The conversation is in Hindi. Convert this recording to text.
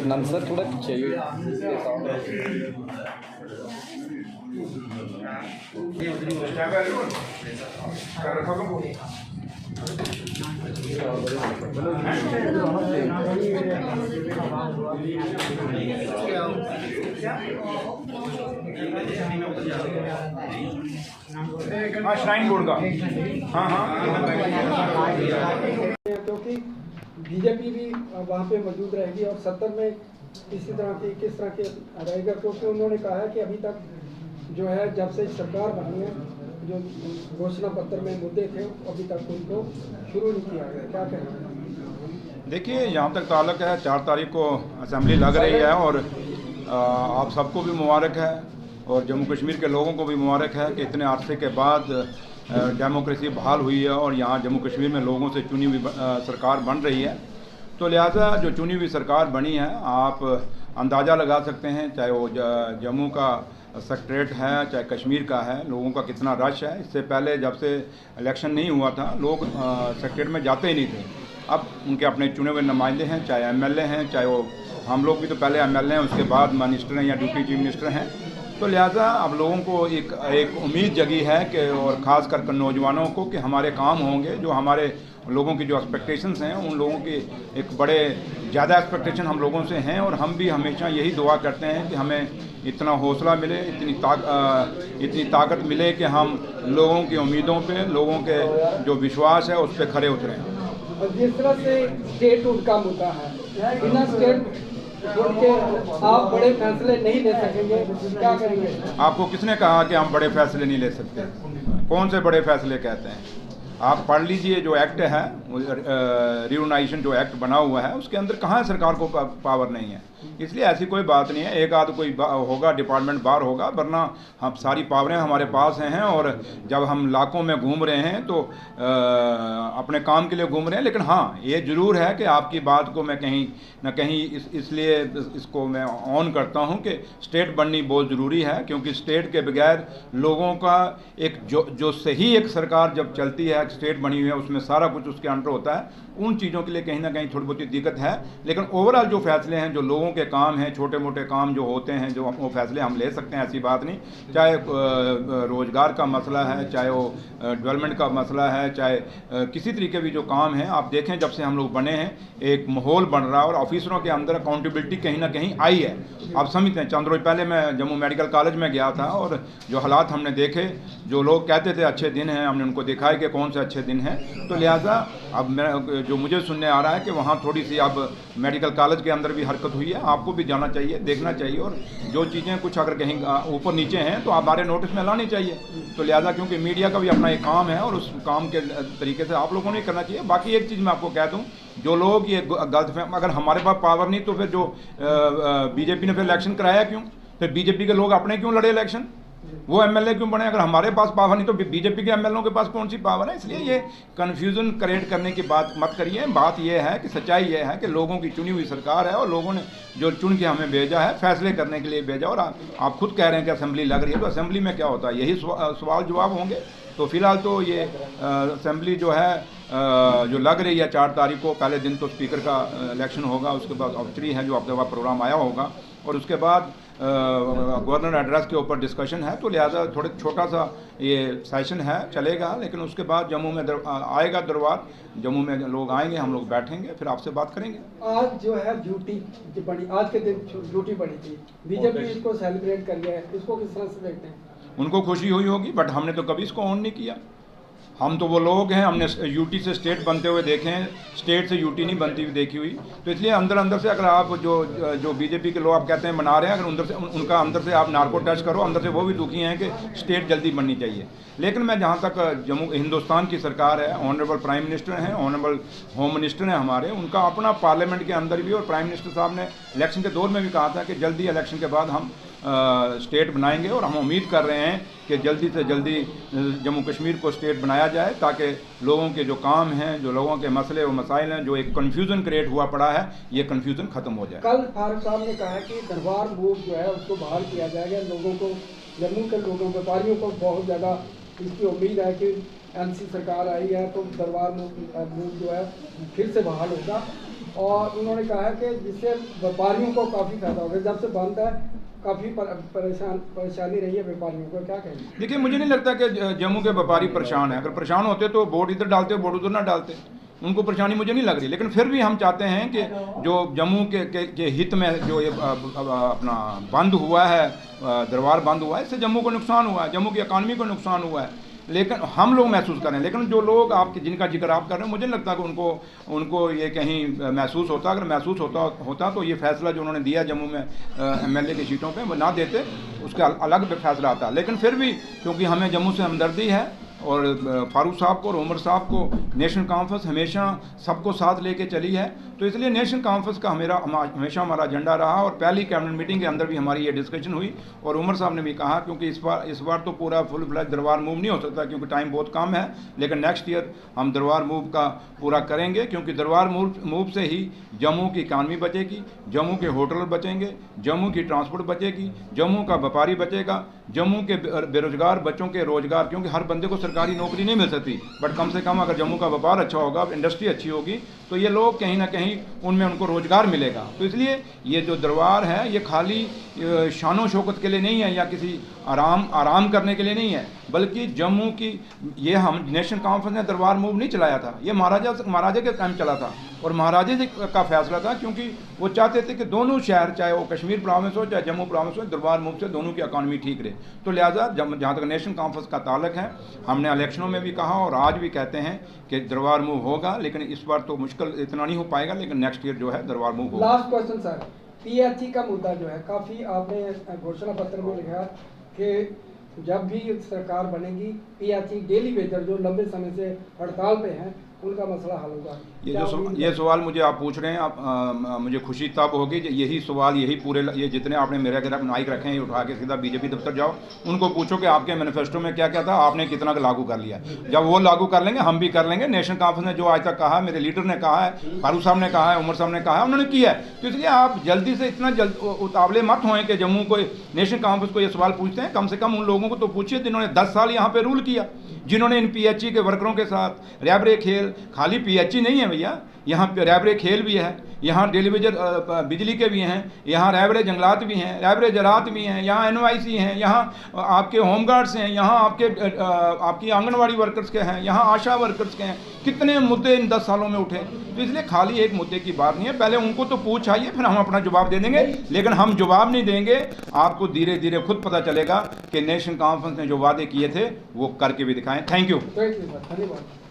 नंद सर थोड़ा पीछे श्राइन बोर्ड का क्योंकि बीजेपी भी वहाँ पे मौजूद रहेगी और 70 में किस तरह के रहेगा, क्योंकि उन्होंने कहा है कि अभी तक जो है जब से सरकार बनी है जो घोषणा पत्र में मुद्दे थे अभी तक उनको शुरू नहीं किया गया। क्या कहें? देखिए, यहाँ तक ताल्लुक है 4 तारीख को असेंबली लग रही है और आप सबको भी मुबारक है और जम्मू कश्मीर के लोगों को भी मुबारक है कि इतने अरसे के बाद डेमोक्रेसी बहाल हुई है और यहाँ जम्मू कश्मीर में लोगों से चुनी हुई सरकार बन रही है। तो लिहाजा जो चुनी हुई सरकार बनी है, आप अंदाज़ा लगा सकते हैं, चाहे वो जम्मू का सेक्रेटरीट है चाहे कश्मीर का है, लोगों का कितना रश है। इससे पहले जब से इलेक्शन नहीं हुआ था लोग सेक्रेटरीट में जाते ही नहीं थे। अब उनके अपने चुने हुए नुमाइंदे हैं, चाहे एमएलए हैं, चाहे वो हम लोग भी तो पहले एमएलए हैं, उसके बाद मिनिस्टर हैं या डिप्टी चीफ मिनिस्टर हैं। तो लिहाजा अब लोगों को एक उम्मीद जगी है कि और ख़ास कर नौजवानों को कि हमारे काम होंगे, जो हमारे लोगों की जो एक्सपेक्टेशंस हैं उन लोगों की एक बड़े ज़्यादा एक्सपेक्टेशन हम लोगों से हैं और हम भी हमेशा यही दुआ करते हैं कि हमें इतना हौसला मिले, इतनी ताकत मिले कि हम लोगों की उम्मीदों पे, लोगों के जो विश्वास है उस पर खरे उतरें। और जिस तरह से स्टेट उनका मुद्दा है, बिना स्टेट उनके आप बड़े फैसले नहीं ले सकेंगे, क्या करेंगे? आपको किसने कहा कि हम बड़े फैसले नहीं ले सकते? कौन से बड़े फैसले कहते हैं? आप पढ़ लीजिए जो एक्ट है, रियूनाइजेशन जो एक्ट बना हुआ है, उसके अंदर कहाँ सरकार को पावर नहीं है। इसलिए ऐसी कोई बात नहीं है, एक आध कोई होगा डिपार्टमेंट बाहर होगा, वरना हम सारी पावरें हमारे पास हैं। और जब हम इलाकों में घूम रहे हैं तो अपने काम के लिए घूम रहे हैं, लेकिन हाँ ये ज़रूर है कि आपकी बात को मैं कहीं ना कहीं इसलिए इसको मैं ऑन करता हूं कि स्टेट बननी बहुत ज़रूरी है, क्योंकि स्टेट के बगैर लोगों का एक जो सही एक सरकार जब चलती है, स्टेट बनी हुई है, उसमें सारा कुछ उसके अंडर होता है, उन चीज़ों के लिए कहीं ना कहीं थोड़ी बहुत दिक्कत है। लेकिन ओवरऑल जो फैसले हैं, जो लोगों के काम हैं, छोटे मोटे काम जो होते हैं, जो वो फैसले हम ले सकते हैं, ऐसी बात नहीं। चाहे रोज़गार का मसला है, चाहे वो डेवलपमेंट का मसला है, चाहे किसी तरीके भी जो काम है, आप देखें जब से हम लोग बने हैं एक माहौल बन रहा है और ऑफिसरों के अंदर अकाउंटेबिलिटी कहीं ना कहीं आई है। आप समझते हैं, चंद रोज पहले मैं जम्मू मेडिकल कॉलेज में गया था और जो हालात हमने देखे, जो लोग कहते थे अच्छे दिन हैं, हमने उनको दिखाया कि कौन से अच्छे दिन हैं। तो लिहाजा अब जो मुझे सुनने आ रहा है कि वहाँ थोड़ी सी अब मेडिकल कॉलेज के अंदर भी हरकत हुई है, आपको भी जाना चाहिए, देखना चाहिए, और जो चीज़ें कुछ अगर कहीं ऊपर नीचे हैं तो हमारे नोटिस में लानी चाहिए। तो लिहाजा क्योंकि मीडिया का भी अपना एक काम है और उस काम के तरीके से आप लोगों ने करना चाहिए। बाकी एक चीज़ मैं आपको कह दूँ, जो लोग ये गलत, अगर हमारे पास पावर नहीं तो फिर जो बीजेपी ने फिर इलेक्शन कराया क्यों? फिर बीजेपी के लोग अपने क्यों लड़े इलेक्शन? वो एमएलए क्यों बने? अगर हमारे पास पावर नहीं तो बीजेपी के एमएलए के पास कौन सी पावर है? इसलिए ये कन्फ्यूज़न क्रिएट करने की बात मत करिए। बात ये है कि सच्चाई ये है कि लोगों की चुनी हुई सरकार है और लोगों ने जो चुन के हमें भेजा है फैसले करने के लिए भेजा, और आप खुद कह रहे हैं कि असेंबली लग रही है, तो असेंबली में क्या होता है? यही सवाल जवाब होंगे। तो फिलहाल तो ये असेंबली जो है जो लग रही है 4 तारीख को, पहले दिन तो स्पीकर का इलेक्शन होगा, उसके बाद ऑब्जर्वरी है जो आपके पास प्रोग्राम आया होगा, और उसके बाद गवर्नर एड्रेस के ऊपर डिस्कशन है। तो लिहाजा थोड़ा छोटा सा ये सेशन है, चलेगा, लेकिन उसके बाद जम्मू में आएगा दरबार, जम्मू में लोग आएंगे, हम लोग बैठेंगे, फिर आपसे बात करेंगे। आज जो है ड्यूटी पड़ी, आज के दिन ड्यूटी पड़ी थी, बीजेपी इसको सेलिब्रेट कर गया है, इसको किस तरह से देखते हैं? उनको खुशी हुई होगी, बट हमने तो कभी इसको ऑन नहीं किया। हम तो वो लोग हैं, हमने यूटी से स्टेट बनते हुए देखे हैं, स्टेट से यूटी नहीं बनती हुई देखी हुई। तो इसलिए अंदर से अगर आप जो बीजेपी के लोग आप कहते हैं बना रहे हैं, अगर अंदर से उनका अंदर से आप नार्को टच करो, अंदर से वो भी दुखी हैं कि स्टेट जल्दी बननी चाहिए। लेकिन मैं जहाँ तक जम्मू हिंदुस्तान की सरकार है, ऑनरेबल प्राइम मिनिस्टर हैं, ऑनरेबल होम मिनिस्टर हैं हमारे, उनका अपना पार्लियामेंट के अंदर भी, और प्राइम मिनिस्टर साहब ने इलेक्शन के दौर में भी कहा था कि जल्दी इलेक्शन के बाद हम स्टेट बनाएंगे, और हम उम्मीद कर रहे हैं कि जल्दी से जल्दी जम्मू कश्मीर को स्टेट बनाया जाए, ताकि लोगों के जो काम हैं, जो लोगों के मसले और मसाइल हैं, जो एक कन्फ्यूज़न क्रिएट हुआ पड़ा है, ये कन्फ्यूज़न ख़त्म हो जाए। कल फारूक साहब ने कहा कि दरबार मूव जो है उसको बहाल किया जाएगा। लोगों को, जम्मू के लोगों, व्यापारियों को बहुत ज़्यादा इसकी उम्मीद है कि एनसी सरकार आई है तो दरबार मूव जो है फिर से बहाल होगा। और उन्होंने कहा है कि जिससे व्यापारियों को काफ़ी फायदा होगा। जब से बंद है काफ़ी परेशानी रही है व्यापारियों को, क्या कहेंगे? देखिए, मुझे नहीं लगता कि जम्मू के व्यापारी परेशान हैं। अगर परेशान होते तो बोर्ड इधर डालते, बोर्ड उधर ना डालते। उनको परेशानी मुझे नहीं लग रही, लेकिन फिर भी हम चाहते हैं कि जो जम्मू के हित में जो ये अपना बंद हुआ है, दरबार बंद हुआ है, इससे जम्मू को नुकसान हुआ है, जम्मू की इकानमी को नुकसान हुआ है। लेकिन हम लोग महसूस कर रहे हैं, लेकिन जो लोग आपके जिनका जिक्र आप कर रहे हैं, मुझे नहीं लगता कि उनको ये कहीं महसूस होता। अगर महसूस होता तो ये फैसला जो उन्होंने दिया जम्मू में MLA की सीटों पे वो ना देते, उसका अलग फैसला आता। लेकिन फिर भी क्योंकि हमें जम्मू से हमदर्दी है और फारूक साहब को और उमर साहब को नेशनल कॉन्फ्रेंस हमेशा सबको साथ लेके चली है, तो इसलिए नेशनल कॉन्फ्रेंस का हमेशा हमारा एजेंडा रहा। और पहली कैबिनेट मीटिंग के अंदर भी हमारी ये डिस्कशन हुई और उमर साहब ने भी कहा, क्योंकि इस बार तो पूरा फुल फ्लैज दरबार मूव नहीं हो सकता क्योंकि टाइम बहुत कम है, लेकिन नेक्स्ट ईयर हम दरबार मूव का पूरा करेंगे, क्योंकि दरबार मूव से ही जम्मू की इकानमी बचेगी, जम्मू के होटल बचेंगे, जम्मू की ट्रांसपोर्ट बचेगी, जम्मू का व्यापारी बचेगा, जम्मू के बेरोजगार बच्चों के रोजगार, क्योंकि हर बंदे को सरकारी नौकरी नहीं मिल सकती, बट कम से कम अगर जम्मू का व्यापार अच्छा होगा, इंडस्ट्री अच्छी होगी, तो ये लोग कहीं ना कहीं उनमें उनको रोजगार मिलेगा। तो इसलिए ये जो दरबार है ये खाली शानो शौकत के लिए नहीं है या किसी आराम करने के लिए नहीं है, बल्कि जम्मू की ये हम नेशनल कॉन्फ्रेंस ने दरबार मूव नहीं चलाया था, ये महाराजा के टाइम चला था और महाराजे का फैसला था, क्योंकि वो चाहते थे कि दोनों शहर, चाहे वो कश्मीर प्रोविंस हो चाहे जम्मू प्रोविंस हो, दरबार मूव से दोनों की इकानमी ठीक रहे। तो लिहाजा जहाँ तक नेशनल कॉन्फ्रेंस का ताल्लुक है, हमने इलेक्शनों में भी कहा और आज भी कहते हैं कि दरबार मूव होगा, लेकिन इस बार तो मुश्किल इतना नहीं हो पाएगा, लेकिन नेक्स्ट ईयर जो है दरबार मूव होगा। लास्ट क्वेश्चन सर, PHE का मुद्दा जो है काफ़ी आपने घोषणा पत्र में लिखा कि जब भी सरकार बनेगी PHE डेली वेजर जो लंबे समय से हड़ताल पे हैं उनका मसला हल होगा। ये सवाल मुझे आप पूछ रहे हैं, आप मुझे खुशी तब होगी यही सवाल, यही पूरे ये जितने आपने मेरे अगर माइक रखे हैं, उठा के सीधा BJP दफ्तर जाओ, उनको पूछो कि आपके मैनिफेस्टो में क्या क्या था, आपने कितना लागू कर लिया। जब वो लागू कर लेंगे हम भी कर लेंगे। नेशनल कॉन्फ्रेंस ने जो आज तक कहा, मेरे लीडर ने कहा है, फारूक साहब ने कहा है, उमर साहब ने कहा है, उन्होंने किया है। तो इसलिए आप जल्दी से इतना उतावले मत होएं कि जम्मू को नेशनल कॉन्फ्रेंस को ये सवाल पूछते हैं। कम से कम उन लोगों को तो पूछिए जिन्होंने 10 साल यहाँ पे रूल किया, जिन्होंने इन PHE के वर्करों के साथ रैबरे खेल, खाली PHE नहीं है भैया, यहाँ पे रैबरे खेल भी है, यहाँ डेलीवेजर बिजली के भी हैं, यहाँ रैबरे जंगलात भी हैं, रैबरे ज़राअत भी हैं, यहाँ NYC हैं, यहाँ आपके होमगार्ड्स हैं, यहाँ आपकी आंगनवाड़ी वर्कर्स के हैं, यहाँ आशा वर्कर्स के हैं। कितने मुद्दे इन 10 सालों में उठे। तो इसलिए खाली एक मुद्दे की बात नहीं है, पहले उनको तो पूछ आइए, फिर हम अपना जवाब दे देंगे। लेकिन हम जवाब नहीं देंगे, आपको धीरे धीरे खुद पता चलेगा कि नेशनल कॉन्फ्रेंस ने जो वादे किए थे वो करके भी दिखाएं। Thank you. धन्यवाद।